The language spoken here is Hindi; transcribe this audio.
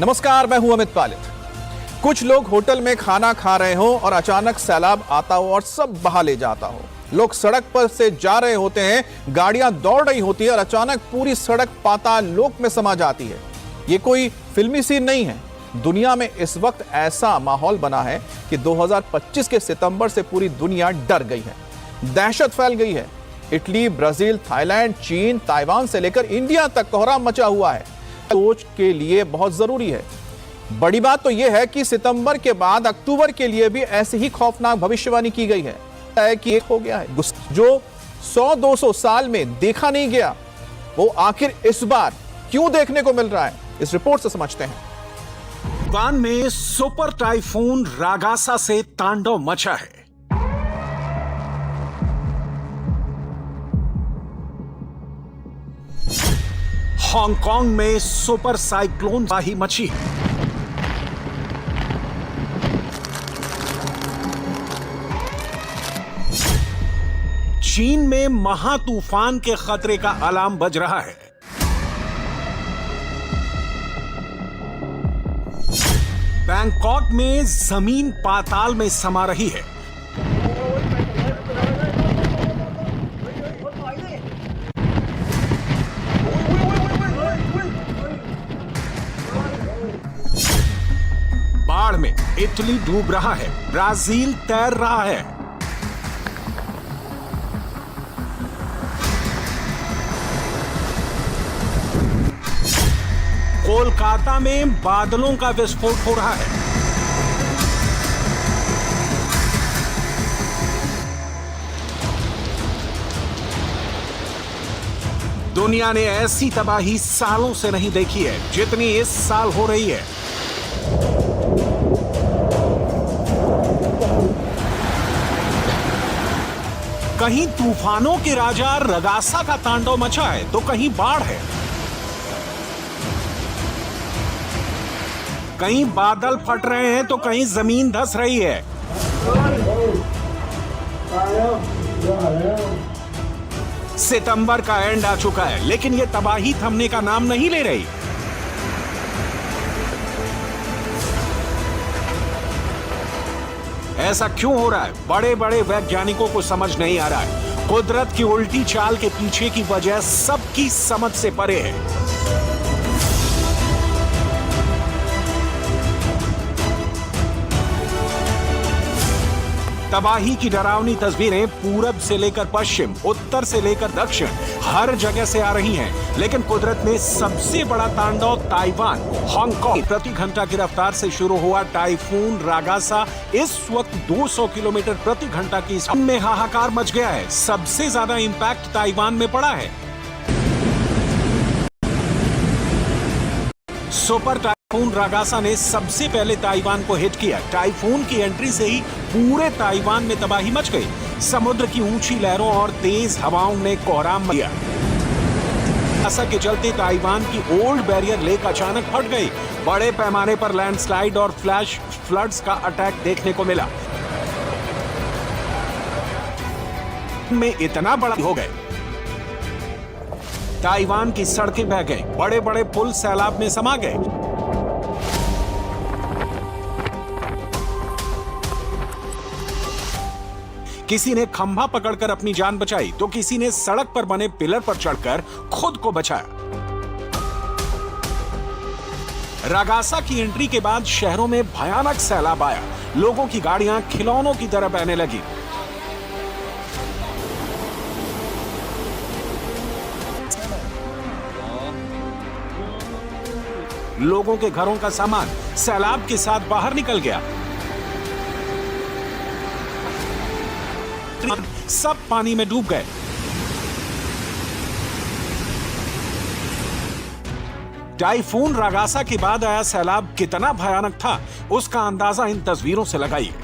नमस्कार, मैं हूं अमित पालित। कुछ लोग होटल में खाना खा रहे हो और अचानक सैलाब आता हो और सब बहा ले जाता हो। लोग सड़क पर से जा रहे होते हैं, गाड़ियां दौड़ रही होती है और अचानक पूरी सड़क पाताल लोक में समा जाती है। ये कोई फिल्मी सीन नहीं है। दुनिया में इस वक्त ऐसा माहौल बना है कि 2025 के सितंबर से पूरी दुनिया डर गई है, दहशत फैल गई है। इटली, ब्राजील, थाईलैंड, चीन, ताइवान से लेकर इंडिया तक कोहराम मचा हुआ है। सोच के लिए बहुत जरूरी है। बड़ी बात तो यह है कि सितंबर के बाद अक्टूबर के लिए भी ऐसी ही खौफनाक भविष्यवाणी की गई है कि एक हो गया है जो 100-200 साल में देखा नहीं गया, वो आखिर इस बार क्यों देखने को मिल रहा है, इस रिपोर्ट से समझते हैं। जापान में सुपर टाइफून रागासा से तांडव मचा है। हांगकांग में सुपर साइक्लोन तबाही मची है। चीन में महा तूफान के खतरे का अलार्म बज रहा है। बैंकॉक में जमीन पाताल में समा रही है। बाढ़ में इटली डूब रहा है, ब्राजील तैर रहा है। कोलकाता में बादलों का विस्फोट हो रहा है। दुनिया ने ऐसी तबाही सालों से नहीं देखी है जितनी इस साल हो रही है। कहीं तूफानों के राजा रगासा का तांडव मचा है तो कहीं बाढ़ है। कहीं बादल फट रहे हैं तो कहीं जमीन धंस रही है। सितंबर का एंड आ चुका है, लेकिन यह तबाही थमने का नाम नहीं ले रही। ऐसा क्यों हो रहा है? बड़े बड़े वैज्ञानिकों को समझ नहीं आ रहा है। कुदरत की उल्टी चाल के पीछे की वजह सबकी समझ से परे है। तबाही की डरावनी तस्वीरें पूरब से लेकर पश्चिम, उत्तर से लेकर दक्षिण, हर जगह से आ रही हैं। लेकिन कुदरत में सबसे बड़ा तांडव ताइवान, हांगकांग। प्रति घंटा की रफ्तार से शुरू हुआ टाइफून रागासा इस वक्त 200 किलोमीटर प्रति घंटा की स्पीड में हाहाकार मच गया है। सबसे ज्यादा इंपैक्ट ताइवान में पड़ा है। सुपर टाइफून रागासा ने सबसे पहले ताइवान को हिट किया। टाइफून की एंट्री से ही पूरे ताइवान में तबाही मच गई। समुद्र की ऊंची लहरों और तेज हवाओं ने कोहराम मचा दिया। रागासा के चलते ताइवान की ओल्ड बैरियर लेक अचानक फट गई। बड़े पैमाने पर लैंडस्लाइड और फ्लैश फ्लड्स का अटैक देखने को मिला। में इतना बड़ा हो गए, ताइवान की सड़कें बह गई, बड़े बड़े पुल सैलाब में समा गए। किसी ने खंभा पकड़कर अपनी जान बचाई तो किसी ने सड़क पर बने पिलर पर चढ़कर खुद को बचाया। रागासा की एंट्री के बाद शहरों में भयानक सैलाब आया। लोगों की गाड़ियां खिलौनों की तरह बहने लगी। लोगों के घरों का सामान सैलाब के साथ बाहर निकल गया। सब पानी में डूब गए। टाइफून रागासा के बाद आया सैलाब कितना भयानक था, उसका अंदाजा इन तस्वीरों से लगाइए।